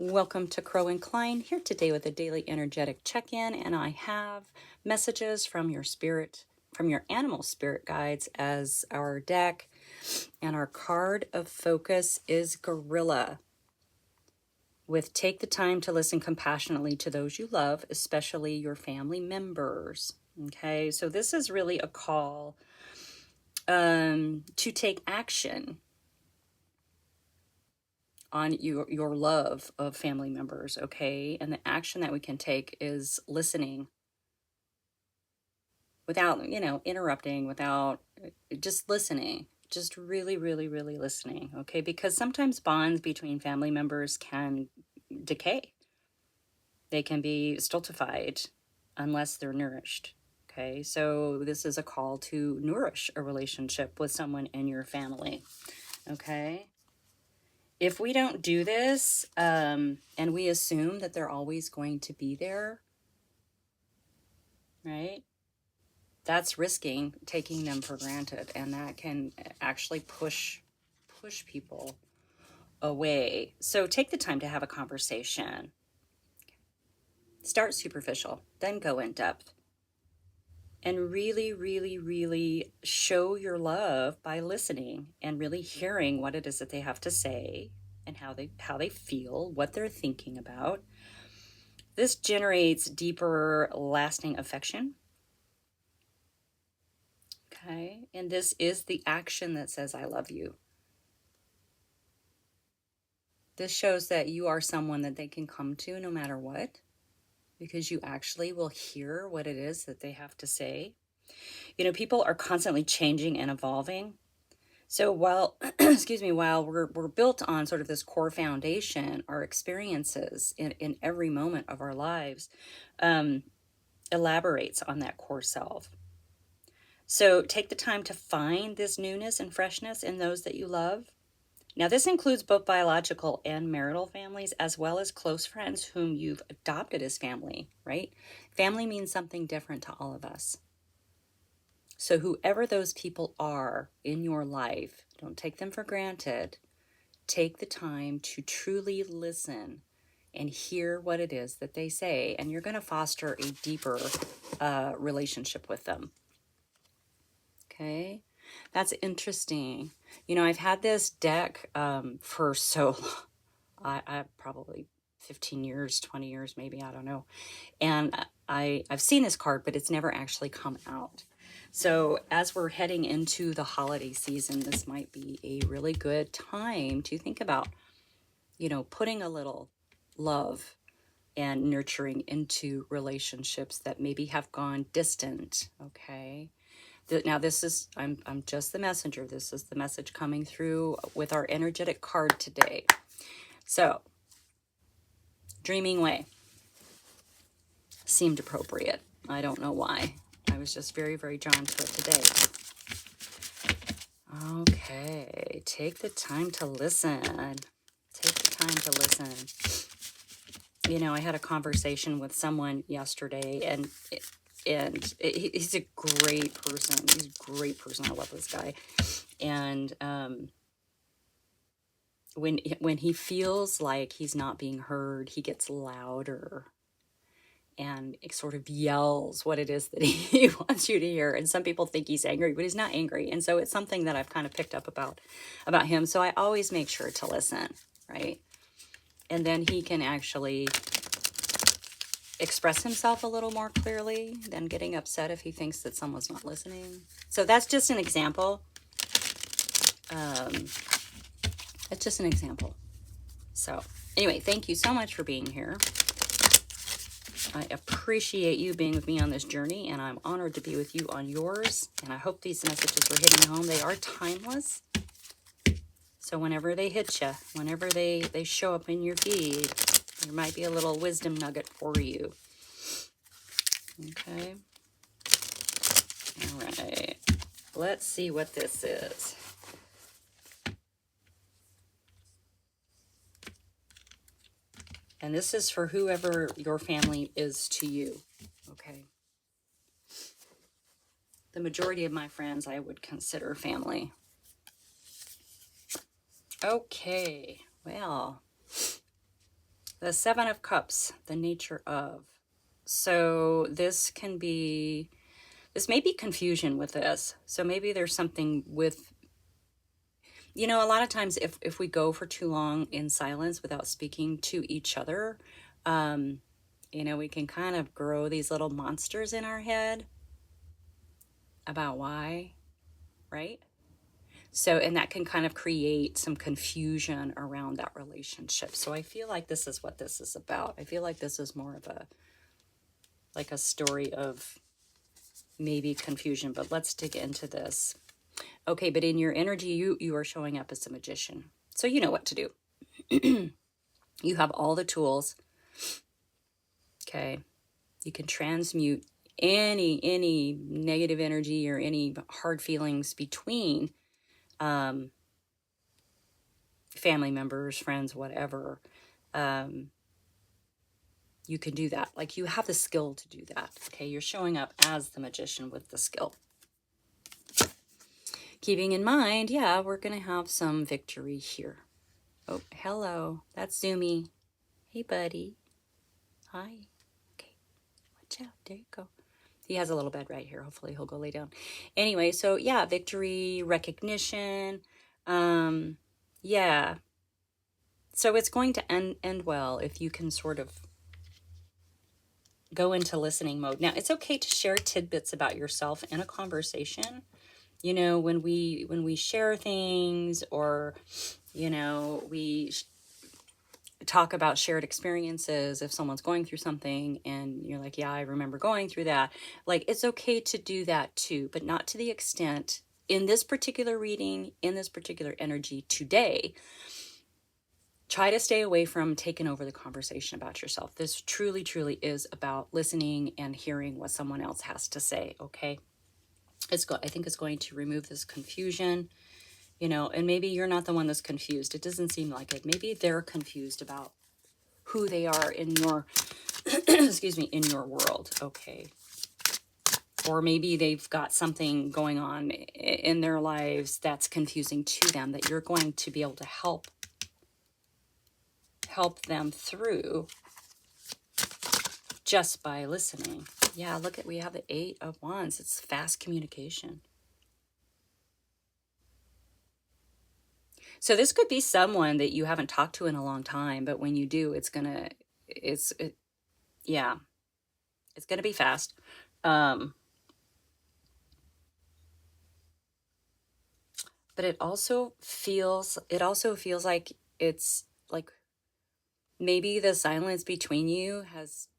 Welcome to Crow and Klein, here today with a daily energetic check-in, and I have messages from your spirit, from your animal spirit guides as our deck, and our card of focus is Gorilla, with take the time to listen compassionately to those you love, especially your family members. Okay, so this is really a call to take action on your love of family members, okay? And the action that we can take is listening without, interrupting, without just listening, just really, really, really listening, okay? Because sometimes bonds between family members can decay. They can be stultified unless they're nourished, okay? So this is a call to nourish a relationship with someone in your family, okay? If we don't do this, and we assume that they're always going to be there, right? That's risking taking them for granted, and that can actually push people away. So take the time to have a conversation. Start superficial, then go in depth. And really, really, really show your love by listening and really hearing what it is that they have to say and how they feel, what they're thinking about. This generates deeper, lasting affection. Okay, and this is the action that says, I love you. This shows that you are someone that they can come to no matter what, because you actually will hear what it is that they have to say. People are constantly changing and evolving. So while, while we're built on sort of this core foundation, our experiences in every moment of our lives elaborates on that core self. So take the time to find this newness and freshness in those that you love. Now, this includes both biological and marital families, as well as close friends whom you've adopted as family, right? Family means something different to all of us. So whoever those people are in your life, don't take them for granted. Take the time to truly listen and hear what it is that they say, and you're going to foster a deeper relationship with them. Okay, that's interesting. I've had this deck for so long. I probably 15 years, 20 years, maybe, I don't know. And I've seen this card, but it's never actually come out. So as we're heading into the holiday season, this might be a really good time to think about, putting a little love and nurturing into relationships that maybe have gone distant, okay? Now this is, I'm just the messenger. This is the message coming through with our energetic card today. So, Dreaming Way seemed appropriate. I don't know why. I was just very, very drawn to it today. Okay, take the time to listen. Take the time to listen. I had a conversation with someone yesterday, and he's a great person. He's a great person. I love this guy. And when he feels like he's not being heard, he gets louder and it sort of yells what it is that he wants you to hear. And some people think he's angry, but he's not angry. And so it's something that I've kind of picked up about him. So I always make sure to listen, right? And then he can actually express himself a little more clearly than getting upset if he thinks that someone's not listening. So that's just an example. It's just an example. So anyway, thank you so much for being here. I appreciate you being with me on this journey, and I'm honored to be with you on yours. And I hope these messages are hitting home. They are timeless. So whenever they hit you, whenever they show up in your feed, there might be a little wisdom nugget for you. Okay. All right. Let's see what this is. And this is for whoever your family is to you, okay? The majority of my friends I would consider family. Okay, well, The Seven of Cups, the nature of. So this may be confusion with this. So maybe there's something with, a lot of times if we go for too long in silence without speaking to each other, um, we can kind of grow these little monsters in our head about why, right? So, and that can kind of create some confusion around that relationship. So I feel like this is what this is about. I feel like this is more of like a story of maybe confusion, but let's dig into this. Okay, but in your energy, you are showing up as a magician. So you know what to do. You have all the tools. Okay. You can transmute any negative energy or any hard feelings between family members, friends, whatever. You can do that. Like, you have the skill to do that. Okay, you're showing up as the magician with the skill. Keeping in mind, yeah, we're going to have some victory here. Oh, hello. That's Zoomy. Hey, buddy. Hi. Okay, watch out. There you go. He has a little bed right here. Hopefully he'll go lay down. Anyway, so yeah, victory, recognition. Yeah. So it's going to end well if you can sort of go into listening mode. Now, it's okay to share tidbits about yourself in a conversation. When we share things, or we talk about shared experiences. If someone's going through something and you're like, yeah, I remember going through that, like, it's okay to do that too, but not to the extent in this particular reading, in this particular energy today. Try to stay away from taking over the conversation about yourself. This truly is about listening and hearing what someone else has to say. Okay, I think it's going to remove this confusion, and maybe you're not the one that's confused. It doesn't seem like it. Maybe they're confused about who they are in your, excuse me, in your world. Okay. Or maybe they've got something going on in their lives that's confusing to them that you're going to be able to help them through just by listening. Yeah, look, we have the 8 of Wands. It's fast communication. So this could be someone that you haven't talked to in a long time, but when you do, it's going to be fast. But it also feels like it's like maybe the silence between you has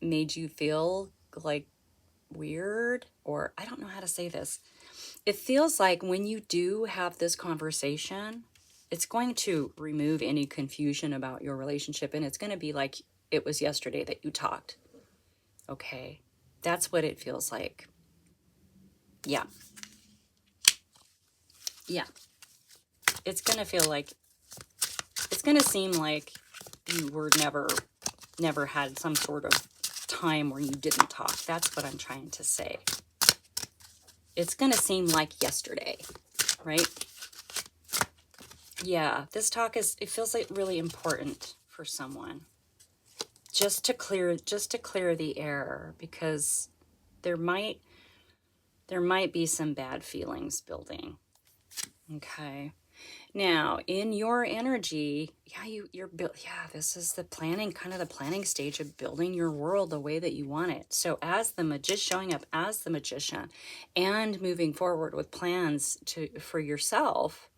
made you feel like weird, or I don't know how to say this. It feels like when you do have this conversation, it's going to remove any confusion about your relationship, and it's going to be like it was yesterday that you talked. Okay, that's what it feels like. Yeah. It's going to feel like, it's going to seem like you were never had some sort of time where you didn't talk. That's what I'm trying to say. It's going to seem like yesterday, right? Yeah, this talk it feels like really important for someone. Just to clear the air, because there might be some bad feelings building. Okay. Now, in your energy, you're built. Yeah, this is the planning stage of building your world the way that you want it. So as the showing up as the magician and moving forward with plans for yourself,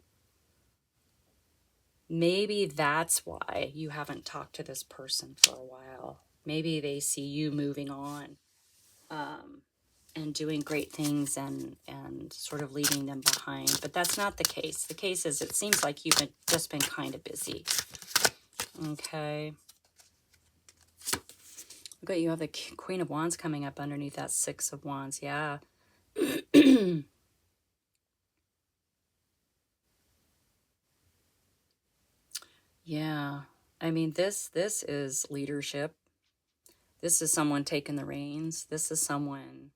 maybe that's why you haven't talked to this person for a while. Maybe they see you moving on, and doing great things and sort of leaving them behind. But that's not the case. The case is, it seems like you've just been kind of busy. Okay. Okay, you have the Queen of Wands coming up underneath that 6 of Wands. Yeah. Yeah. I mean, this is leadership. This is someone taking the reins. This is someone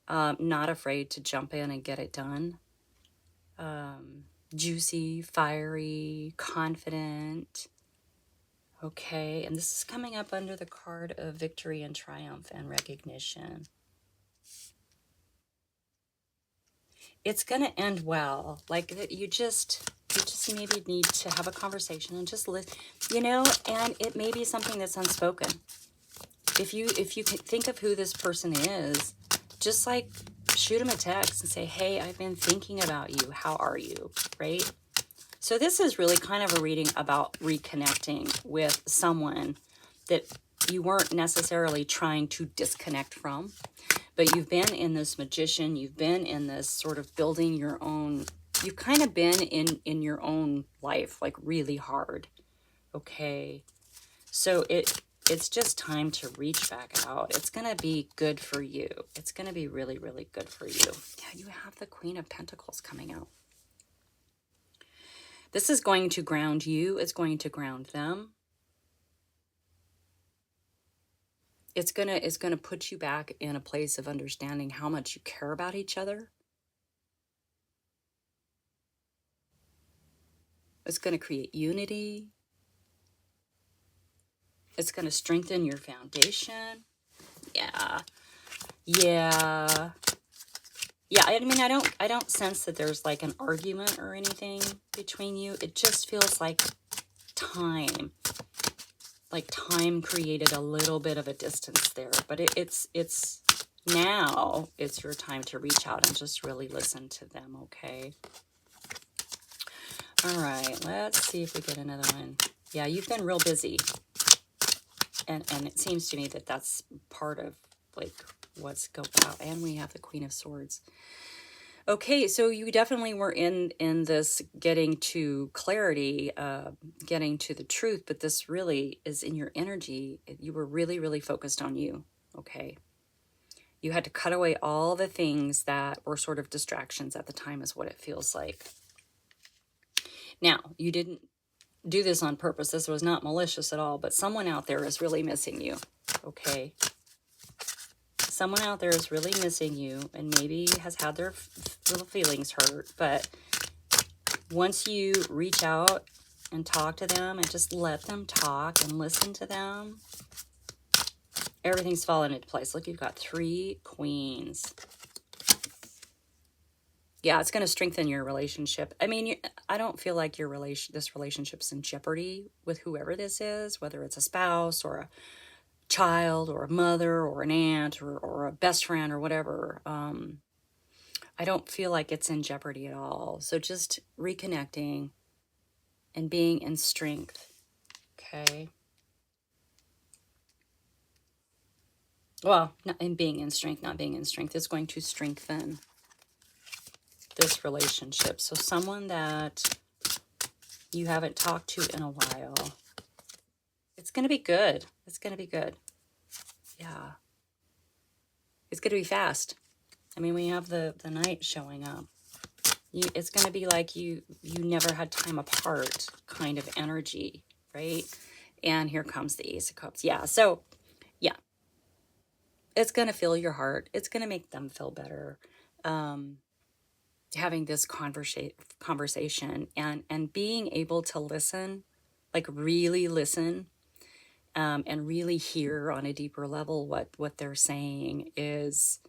not afraid to jump in and get it done. Juicy, fiery, confident. Okay, and this is coming up under the card of victory and triumph and recognition. It's going to end well. Like you just maybe need to have a conversation and just listen, and it may be something that's unspoken. If you can think of who this person is, just like shoot them a text and say, hey, I've been thinking about you. How are you? Right? So this is really kind of a reading about reconnecting with someone that you weren't necessarily trying to disconnect from, but you've been in this magician, you've been in this sort of building your own, you've kind of been in your own life, like really hard. Okay. So it's just time to reach back out. It's going to be good for you. It's going to be really, really good for you. Yeah, you have the Queen of Pentacles coming out. This is going to ground you. It's going to ground them. It's gonna put you back in a place of understanding how much you care about each other. It's going to create unity. It's going to strengthen your foundation. Yeah. Yeah. Yeah, I mean, I don't sense that there's like an argument or anything between you. It just feels like time. Like time created a little bit of a distance there, but it's now it's your time to reach out and just really listen to them, okay? All right, let's see if we get another one. Yeah, you've been real busy. And it seems to me that that's part of like what's going on. And we have the Queen of Swords. Okay, so you definitely were in this getting to clarity, getting to the truth, but this really is in your energy. You were really, really focused on you, okay? You had to cut away all the things that were sort of distractions at the time is what it feels like. Now, you didn't do this on purpose. This was not malicious at all, but someone out there is really missing you, okay? Someone out there is really missing you and maybe has had their little feelings hurt, but once you reach out and talk to them and just let them talk and listen to them, everything's fallen into place. Look, you've got 3 queens. Yeah, it's going to strengthen your relationship. I mean, I don't feel like this relationship's in jeopardy with whoever this is, whether it's a spouse or a child or a mother or an aunt or a best friend or whatever. I don't feel like it's in jeopardy at all. So just reconnecting and being in strength. Okay. Well, not in being in strength, not being in strength. It's going to strengthen this relationship. So someone that you haven't talked to in a while, it's going to be good. It's going to be good. Yeah. It's going to be fast. I mean, we have the Knight showing up. It's going to be like you never had time apart kind of energy, right? And here comes the Ace of Cups. Yeah, so, yeah. It's going to fill your heart. It's going to make them feel better. Having this conversation and being able to listen, like really listen, and really hear on a deeper level what they're saying is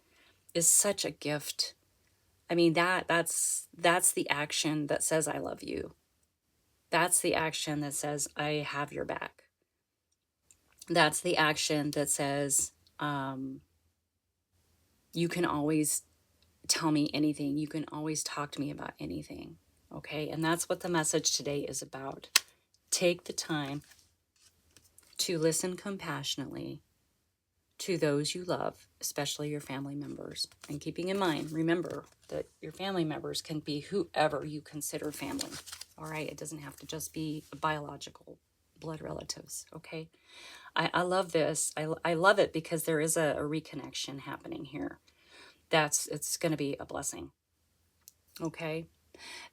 such a gift. I mean, that's the action that says I love you. That's the action that says I have your back. That's the action that says you can always tell me anything. You can always talk to me about anything. Okay? And that's what the message today is about. Take the time to listen compassionately to those you love, especially your family members. And keeping in mind, remember that your family members can be whoever you consider family. All right? It doesn't have to just be biological blood relatives. Okay? I love this. I love it because there is a reconnection happening here. It's going to be a blessing. Okay?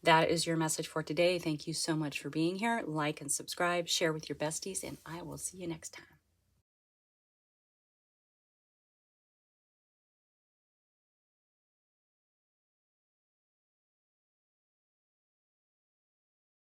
That is your message for today. Thank you so much for being here. Like and subscribe, share with your besties, and I will see you next time.